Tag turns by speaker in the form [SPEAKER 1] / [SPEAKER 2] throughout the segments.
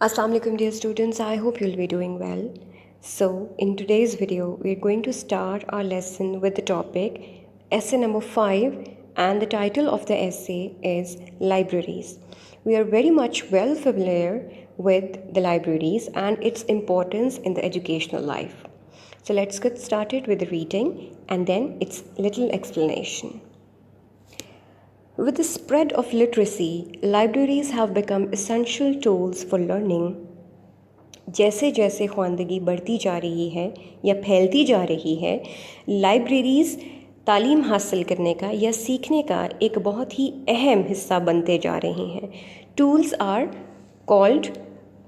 [SPEAKER 1] Assalamu alaikum dear students, I hope you'll be doing well. So in today's video, we're going to start our lesson with the topic essay number 5, and the title of the essay is Libraries. We are very much well familiar with the libraries and its importance in the educational life. So let's get started with the reading and then its little explanation. With the spread of literacy, libraries have become essential tools for learning. जैसे जैसे ख्वानदगी बढ़ती जा रही है या फैलती जा रही है, लाइब्रेरीज़ तालीम हासिल करने का या सीखने का एक बहुत ही अहम हिस्सा बनते जा रहे हैं. टूल्स आर कॉल्ड,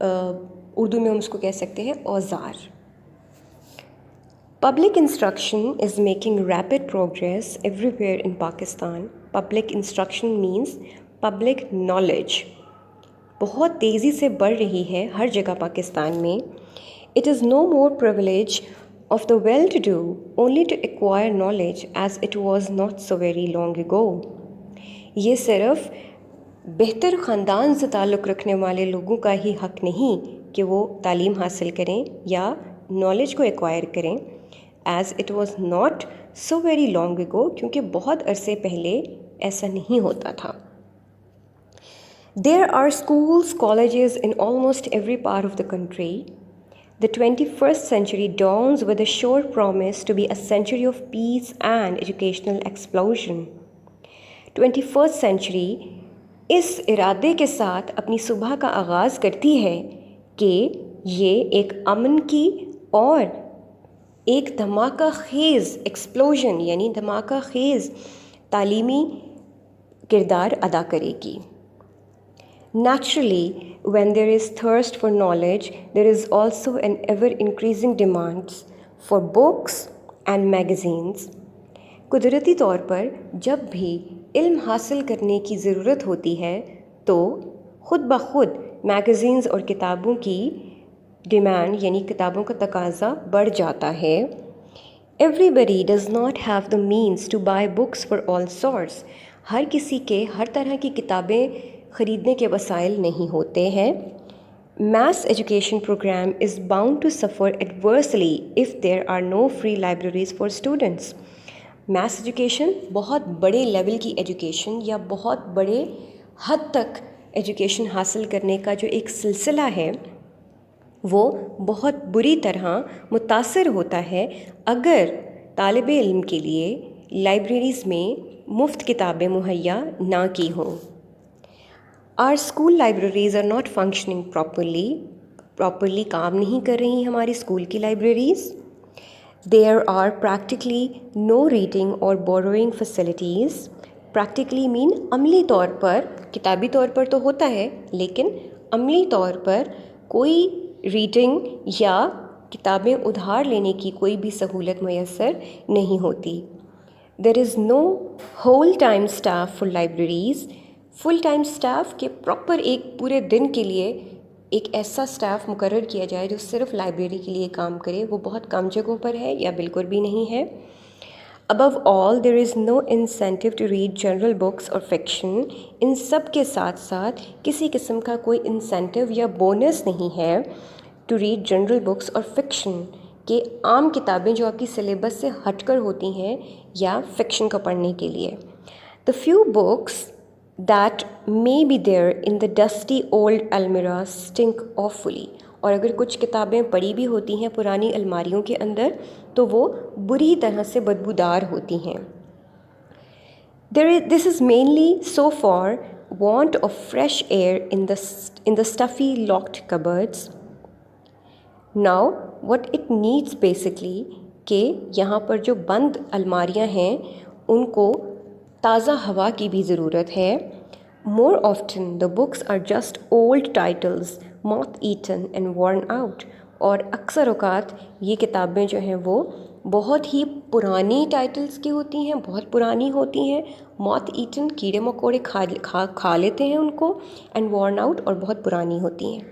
[SPEAKER 1] उर्दू में हम उसको कह सकते हैं औजार. Public instruction is making rapid progress everywhere in Pakistan. Public instruction means public knowledge. बहुत तेज़ी से बढ़ रही है हर जगह पाकिस्तान में. It is no more privilege of the well-to-do only to acquire knowledge as it was not so very long ago. ये सिर्फ बेहतर ख़ानदान से ताल्लुक़ रखने वाले लोगों का ही हक़ नहीं कि वो तालीम हासिल करें या नॉलेज को एक्वायर करें, as it was not so very long ago, क्योंकि बहुत अरसे पहले ऐसा नहीं होता था. There are schools, colleges in almost every part of the country. The 21st century dawns with a sure promise to be a century of peace and educational explosion. 21st century इस इरादे के साथ अपनी सुबह का आगाज़ करती है कि ये एक अमन की और एक धमाका खेज़ एक्सप्लोजन यानी धमाका खेज़ तालीमी किरदार अदा करेगी. Naturally, when there is thirst for knowledge, there is also an ever-increasing demand for books and magazines. कुदरती तौर पर जब भी इल्म हासिल करने की ज़रूरत होती है तो ख़ुद ब खुद मैगज़ीन्स और किताबों की डिमांड यानी किताबों का तकाज़ा बढ़ जाता है. Everybody does not have the means to buy books for all sorts. हर किसी के हर तरह की किताबें ख़रीदने के वसाइल नहीं होते हैं. Mass education program is bound to suffer adversely if there are no free libraries for students. Mass education बहुत बड़े लेवल की एजुकेशन या बहुत बड़े हद तक एजुकेशन हासिल करने का जो एक सिलसिला है वो बहुत बुरी तरह मुतासर होता है अगर तालिब इल्म के लिए लाइब्रेरीज़ में मुफ्त किताबें मुहैया ना की हों. Our school libraries are not functioning properly काम नहीं कर रही हमारी स्कूल की libraries. There are practically no reading or borrowing facilities. Practically mean अमली तौर पर, किताबी तौर पर तो होता है लेकिन अमली तौर पर कोई रीडिंग या किताबें उधार लेने की कोई भी सहूलत मैसर नहीं होती. There is no whole time staff for libraries. Full time staff के प्रॉपर एक पूरे दिन के लिए एक ऐसा स्टाफ मुकर्रर किया जाए जो सिर्फ लाइब्रेरी के लिए काम करे, वो बहुत कम जगहों पर है या बिल्कुल भी नहीं है. Above all, there is no incentive to read general books or fiction. इन सब के साथ साथ किसी किस्म का कोई इंसेंटिव या बोनस नहीं है to read general books और fiction के आम किताबें जो आपकी सिलेबस से हटकर होती हैं या फिक्शन को पढ़ने के लिए. The few books that may be there in the dusty old almirahs stink awfully. और अगर कुछ किताबें पड़ी भी होती हैं पुरानी अलमारियों के अंदर तो वो बुरी तरह से बदबूदार होती हैं. This is mainly so for want of fresh air in the stuffy locked cupboards. Now what it needs basically कि यहाँ पर जो बंद अलमारियाँ हैं उनको ताज़ा हवा की भी ज़रूरत है. More often the books are just old titles, moth-eaten and worn out. और अक्सर औक़ात ये किताबें जो हैं वो बहुत ही पुरानी टाइटल्स की होती हैं, बहुत पुरानी होती हैं. moth-eaten कीड़े मकोड़े खा लेते हैं उनको, and worn out और बहुत पुरानी होती हैं.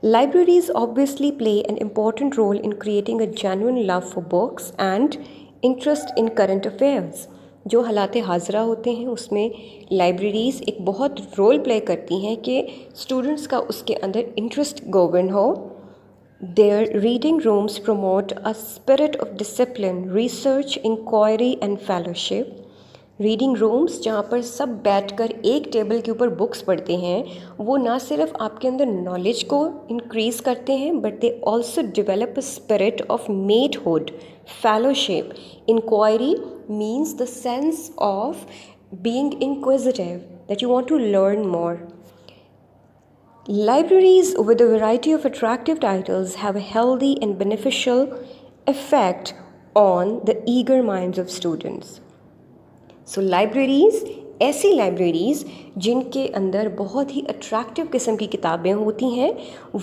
[SPEAKER 1] Libraries obviously play an important role in creating a genuine love for books and interest in current affairs. जो हालात हाज़रा होते हैं उसमें लाइब्रेरीज़ एक बहुत रोल प्ले करती हैं कि स्टूडेंट्स का उसके अंदर इंटरेस्ट गवर्न हो. Their reading rooms promote a spirit of discipline, research, inquiry and fellowship. Reading rooms जहाँ पर सब बैठकर एक टेबल के ऊपर बुक्स पढ़ते हैं वो ना सिर्फ आपके अंदर नॉलेज को इंक्रीज़ करते हैं but they also develop a spirit of matehood, fellowship. Inquiry means the sense of being inquisitive, that you want to learn more. Libraries with a variety of attractive titles have a healthy and beneficial effect on the eager minds of students. So libraries, ऐसी libraries जिनके अंदर बहुत ही attractive किस्म की किताबें होती हैं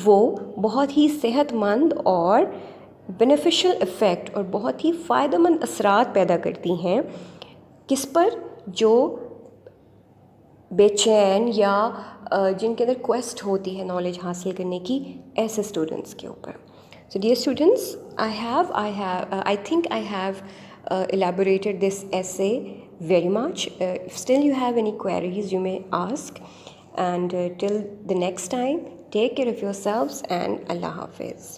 [SPEAKER 1] वो बहुत ही सेहतमंद और बेनिफिशियल इफ़ेक्ट और बहुत ही फ़ायदेमंद असरात पैदा करती हैं. किस पर? जो बेचैन या जिनके अंदर क्वेस्ट होती है नॉलेज हासिल करने की, ऐसे स्टूडेंट्स के ऊपर. So dear students, I think I have elaborated this essay very much. If still you have any queries, you may ask. And till the next time, take care of yourselves and Allah Hafiz.